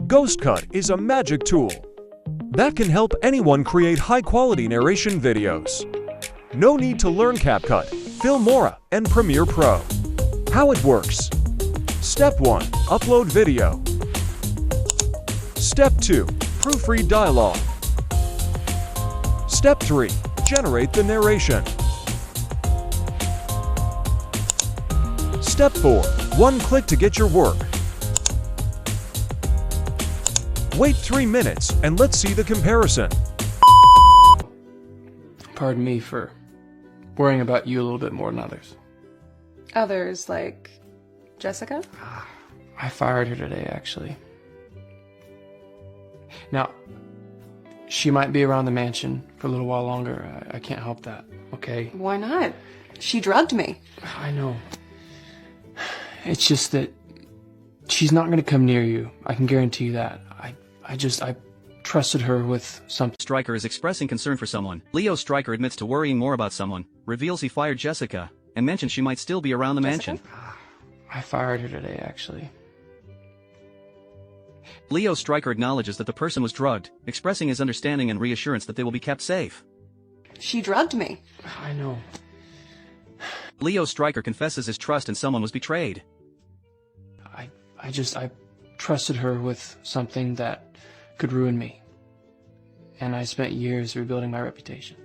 GhostCut is a magic tool that can help anyone create high-quality narration videos. No need to learn Capcut, Filmora, and Premiere Pro. How it works. Step 1. Upload video. Step 2. Proofread dialogue. Step 3. Generate the narration. Step 4. One click to get your work. Wait 3 minutes and let's see the comparison. Pardon me for worrying about you a little bit more than others. Others like Jessica? I fired her today, actually. Now, she might be around the mansion for a little while longer. I can't help that, okay? Why not? She drugged me. I know. It's just that she's not going to come near you. I can guarantee you that. I trusted her with something. Stryker is expressing concern for someone. Leo Stryker admits to worrying more about someone, reveals he fired Jessica, and mentions she might still be around the mansion. I fired her today, actually. Leo Stryker acknowledges that the person was drugged, expressing his understanding and reassurance that they will be kept safe. She drugged me. I know. Leo Stryker confesses his trust in someone was betrayed. I trusted her with something that could ruin me. And I spent years rebuilding my reputation.